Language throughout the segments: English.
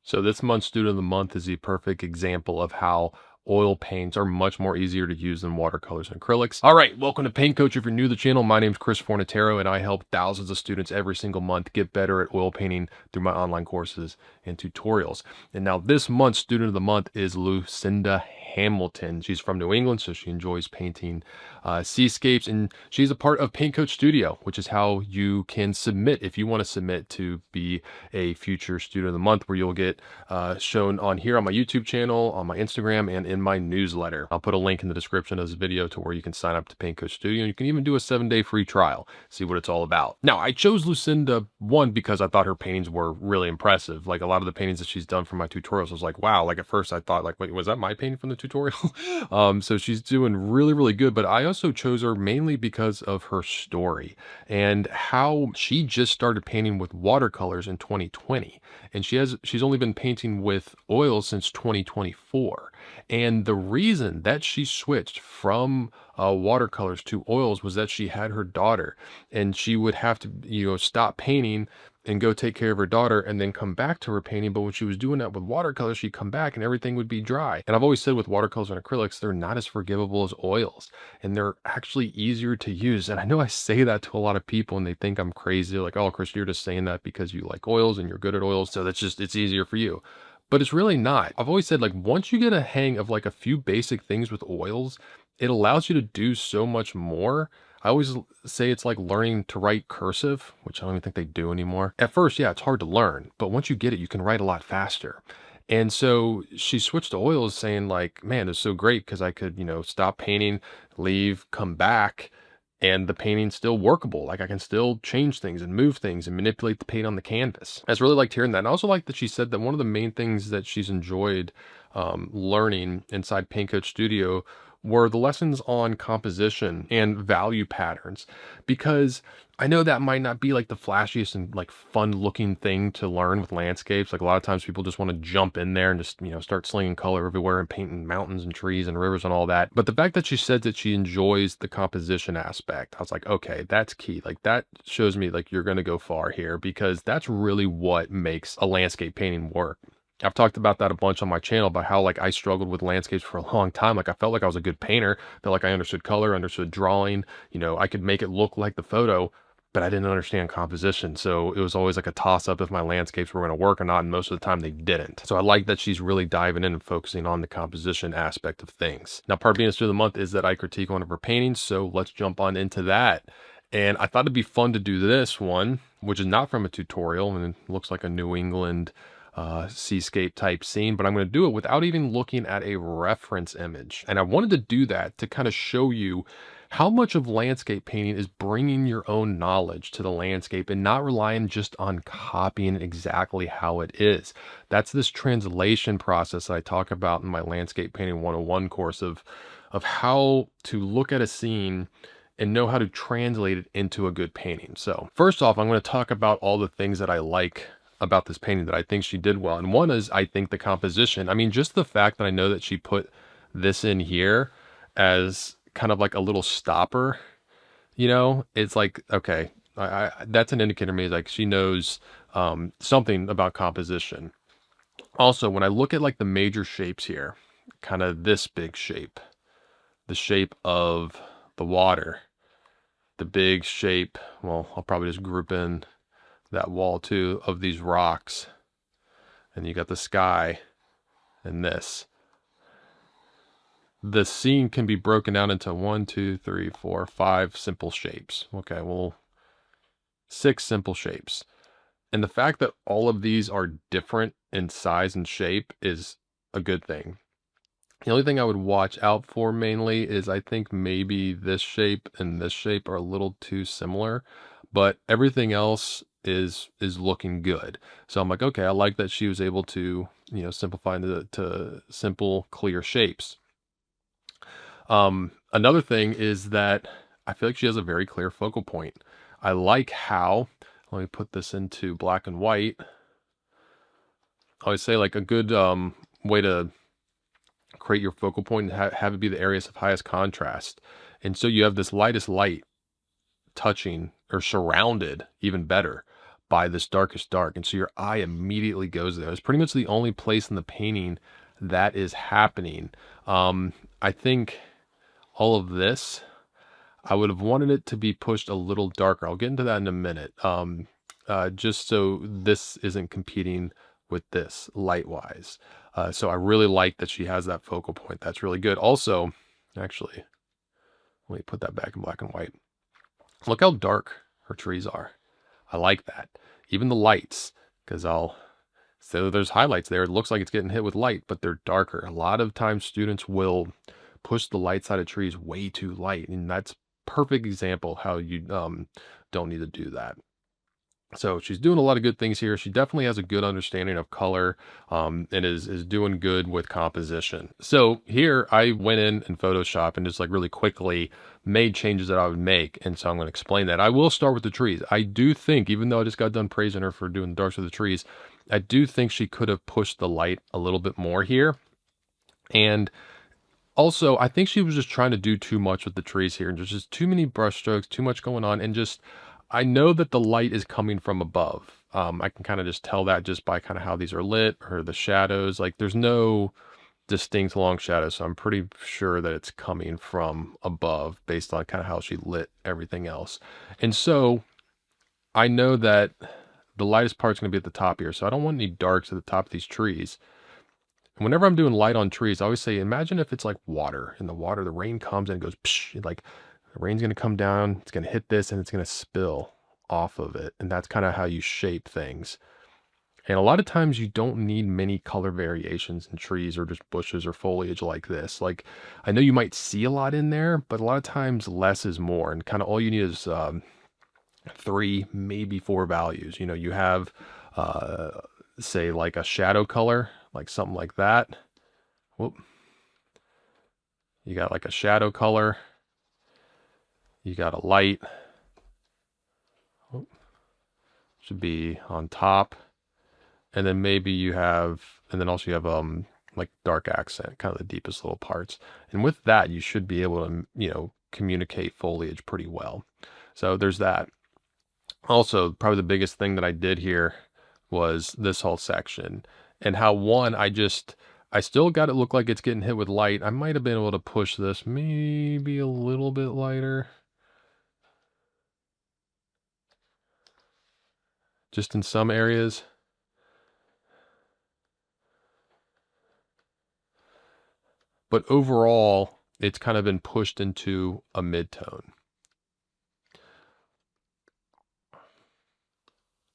So this month's student of the month is the perfect example of how oil paints are much more easier to use than watercolors and acrylics. All right, welcome to Paint Coach. If you're new to the channel, my name is Chris Fornatero, and I help thousands of students every single month get better at oil painting through my online courses and tutorials. And now this month's student of the month is Lucinda Hamilton. She's from New England, so she enjoys painting seascapes, and she's a part of Paint Coach Studio, which is how you can submit if you want to submit to be a future student of the month, where you'll get shown on here on my YouTube channel, on my Instagram, and in my newsletter. I'll put a link in the description of this video to where you can sign up to Paint Coach Studio, and you can even do a 7-day free trial, see what it's all about. Now, I chose Lucinda, one, because I thought her paintings were really impressive. Like, a lot of the paintings that she's done for my tutorials, I was like, wow. Like, at first I thought, like, wait, was that my painting from the tutorial? So she's doing really, really good. But I also chose her mainly because of her story and how she just started painting with watercolors in 2020. And she's only been painting with oils since 2024. And the reason that she switched from watercolors to oils was that she had her daughter, and she would have to, stop painting and go take care of her daughter and then come back to her painting. But when she was doing that with watercolors, she'd come back and everything would be dry. And I've always said with watercolors and acrylics, they're not as forgivable as oils, and they're actually easier to use. And I know I say that to a lot of people and they think I'm crazy. They're like, oh, Chris, you're just saying that because you like oils and you're good at oils, so it's easier for you. But it's really not. I've always said, like, once you get a hang of like a few basic things with oils, it allows you to do so much more. I always say it's like learning to write cursive, which I don't even think they do anymore. At first, yeah, it's hard to learn, but once you get it, you can write a lot faster. And so she switched to oils, saying like, man, it's so great because I could, stop painting, leave, come back, and the painting's still workable. Like, I can still change things and move things and manipulate the paint on the canvas. I just really liked hearing that. And I also like that she said that one of the main things that she's enjoyed learning inside Paint Coach Studio were the lessons on composition and value patterns, because I know that might not be like the flashiest and like fun looking thing to learn with landscapes. Like, a lot of times people just want to jump in there and just, start slinging color everywhere and painting mountains and trees and rivers and all that. But the fact that she said that she enjoys the composition aspect, I was like, okay, that's key. Like, that shows me like you're going to go far here, because that's really what makes a landscape painting work. I've talked about that a bunch on my channel, about how like I struggled with landscapes for a long time. Like, I felt like I was a good painter, felt like I understood color, understood drawing, I could make it look like the photo, but I didn't understand composition. So it was always like a toss up if my landscapes were going to work or not. And most of the time they didn't. So I like that she's really diving in and focusing on the composition aspect of things. Now, part of being a student of the month is that I critique one of her paintings. So let's jump on into that. And I thought it'd be fun to do this one, which is not from a tutorial, and it looks like a New England seascape type scene, but I'm going to do it without even looking at a reference image. And I wanted to do that to kind of show you how much of landscape painting is bringing your own knowledge to the landscape and not relying just on copying exactly how it is. That's this translation process that I talk about in my Landscape Painting 101 course of how to look at a scene and know how to translate it into a good painting. So first off, I'm going to talk about all the things that I like about this painting that I think she did well. And one is, I think, the composition. I mean, just the fact that I know that she put this in here as kind of like a little stopper, it's like, okay, that's an indicator to me, like she knows something about composition. Also, when I look at like the major shapes here, kind of this big shape, the shape of the water, the big shape, well, I'll probably just group in that wall too, of these rocks, and you got the sky and this. The scene can be broken down into 1, 2, 3, 4, 5 simple shapes. Okay, well, 6 simple shapes. And the fact that all of these are different in size and shape is a good thing. The only thing I would watch out for mainly is, I think maybe this shape and this shape are a little too similar, but everything else is looking good. So I'm like, okay, I like that she was able to, simplify to simple, clear shapes. Another thing is that I feel like she has a very clear focal point. I like how, let me put this into black and white. I always say like a good way to create your focal point and have it be the areas of highest contrast. And so you have this lightest light touching or surrounded, even better, by this darkest dark. And so your eye immediately goes there. It's pretty much the only place in the painting that is happening. I think all of this, I would have wanted it to be pushed a little darker. I'll get into that in a minute. Just so this isn't competing with this light-wise. So I really like that she has that focal point. That's really good. Also, actually, let me put that back in black and white. Look how dark her trees are. I like that. Even the lights, because so there's highlights there. It looks like it's getting hit with light, but they're darker. A lot of times students will push the light side of trees way too light, and that's perfect example of how you don't need to do that. So she's doing a lot of good things here. She definitely has a good understanding of color, and is doing good with composition. So here I went in Photoshop and just like really quickly made changes that I would make. And so I'm going to explain that. I will start with the trees. I do think, even though I just got done praising her for doing the darks of the trees, I do think she could have pushed the light a little bit more here. And also, I think she was just trying to do too much with the trees here. And there's just too many brush strokes, too much going on. And just, I know that the light is coming from above. I can kind of just tell that just by kind of how these are lit or the shadows. Like there's no distinct long shadows. So I'm pretty sure that it's coming from above based on kind of how she lit everything else. And so I know that the lightest part's going to be at the top here. So I don't want any darks at the top of these trees. And whenever I'm doing light on trees, I always say, imagine if it's like water. In the water, the rain comes and it goes, psh, like the rain's going to come down, it's going to hit this and it's going to spill off of it. And that's kind of how you shape things. And a lot of times you don't need many color variations in trees or just bushes or foliage like this. Like I know you might see a lot in there, but a lot of times less is more. And kind of all you need is 3, maybe 4 values. You know, you have, say like a shadow color, like something like that. Whoop. You got like a shadow color. You got a light. Whoop. Should be on top. And then maybe you have, and then also you have like dark accent, kind of the deepest little parts. And with that, you should be able to, you know, communicate foliage pretty well. So there's that. Also, probably the biggest thing that I did here was this whole section. And how I still got it look like it's getting hit with light. I might have been able to push this maybe a little bit lighter. Just in some areas. But overall, it's kind of been pushed into a mid-tone.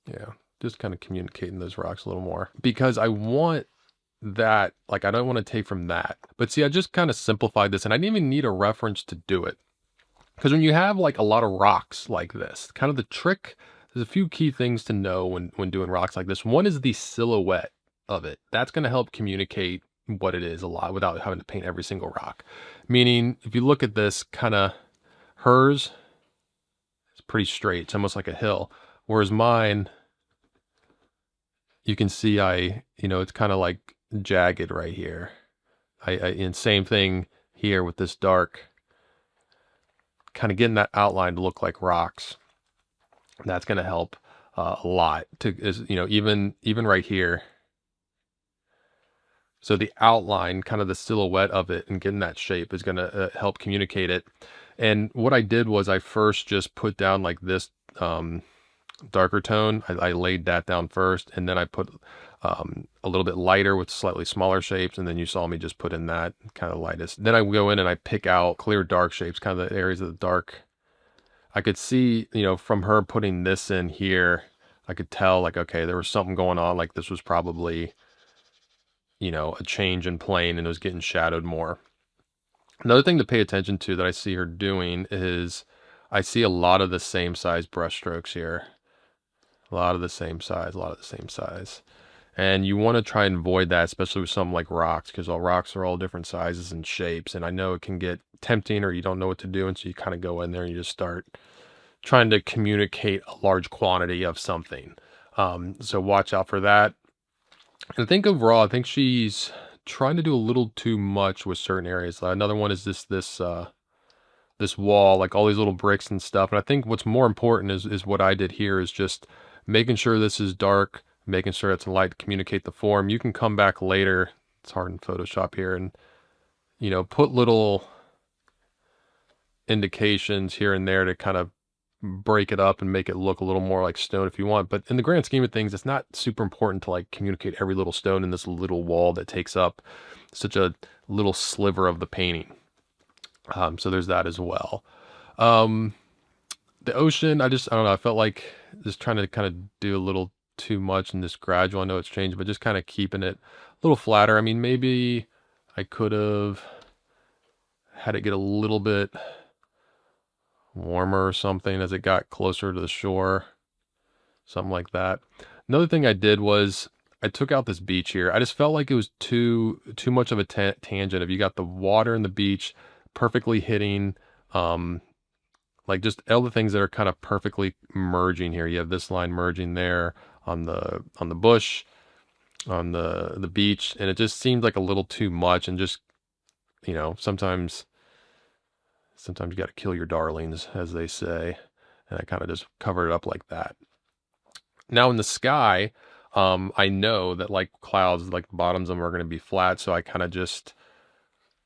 Yeah, just kind of communicating those rocks a little more. Because I want that, like I don't want to take from that. But see, I just kind of simplified this and I didn't even need a reference to do it. Because when you have like a lot of rocks like this, kind of the trick, there's a few key things to know when doing rocks like this. One is the silhouette of it. That's going to help communicate what it is a lot without having to paint every single rock. Meaning, if you look at this kind of, hers, it's pretty straight. It's almost like a hill. Whereas mine, you can see it's kind of like jagged right here. And same thing here with this dark, kind of getting that outline to look like rocks. That's going to help a lot even right here. So the outline, kind of the silhouette of it and getting that shape is going to help communicate it. And what I did was I first just put down like this darker tone. I laid that down first, and then I put a little bit lighter with slightly smaller shapes, and then you saw me just put in that kind of lightest. Then I go in and I pick out clear dark shapes, kind of the areas of the dark. I could see, from her putting this in here, I could tell like, okay, there was something going on. Like this was probably, a change in plane and it was getting shadowed more. Another thing to pay attention to that I see her doing is I see a lot of the same size brush strokes here. A lot of the same size. And you want to try and avoid that, especially with something like rocks, because all rocks are all different sizes and shapes. And I know it can get tempting or you don't know what to do. And so you kind of go in there and you just start trying to communicate a large quantity of something. So watch out for that. And I think overall, I think she's trying to do a little too much with certain areas. Another one is this wall, like all these little bricks and stuff. And I think what's more important is what I did here is just making sure this is dark, making sure it's light to communicate the form. You can come back later, it's hard in Photoshop here, and put little indications here and there to kind of break it up and make it look a little more like stone if you want. But in the grand scheme of things, it's not super important to like communicate every little stone in this little wall that takes up such a little sliver of the painting. So there's that as well. The ocean, I don't know, I felt like just trying to kind of do a little too much in this gradual. I know it's changed, but just kind of keeping it a little flatter. I mean, maybe I could have had it get a little bit warmer or something as it got closer to the shore, something like that. Another thing I did was I took out this beach here. I just felt like it was too much of a tangent. If you got the water and the beach perfectly hitting, like just all the things that are kind of perfectly merging here. You have this line merging there on the bush, on the beach, and it just seemed like a little too much. And just sometimes you got to kill your darlings, as they say. And I kind of just covered it up like that. Now in the sky, I know that like clouds, like the bottoms of them are going to be flat. So I kind of just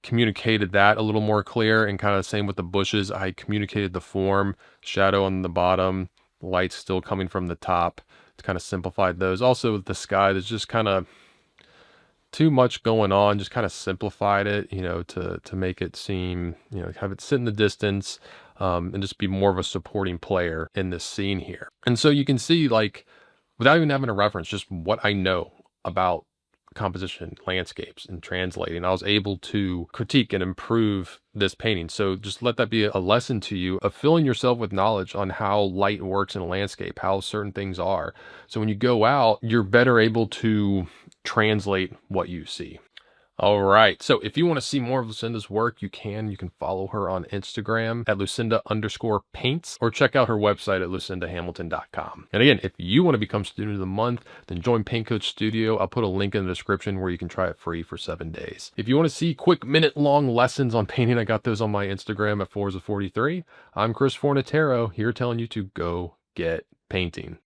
communicated that a little more clear, and kind of same with the bushes. I communicated the form, shadow on the bottom, light still coming from the top. It's kind of simplified those. Also with the sky, there's just kind of too much going on, just kind of simplified it, to make it seem, have it sit in the distance, and just be more of a supporting player in this scene here. And so you can see, like, without even having a reference, just what I know about composition, landscapes, and translating, I was able to critique and improve this painting. So just let that be a lesson to you of filling yourself with knowledge on how light works in a landscape, how certain things are. So when you go out, you're better able to translate what you see. All right. So if you want to see more of Lucinda's work, you can follow her on Instagram at Lucinda_paints, or check out her website at lucindahamilton.com. And again, if you want to become student of the month, then join Paint Coach Studio. I'll put a link in the description where you can try it free for 7 days. If you want to see quick minute-long lessons on painting, I got those on my Instagram at Forza43. I'm Chris Fornatero, here telling you to go get painting.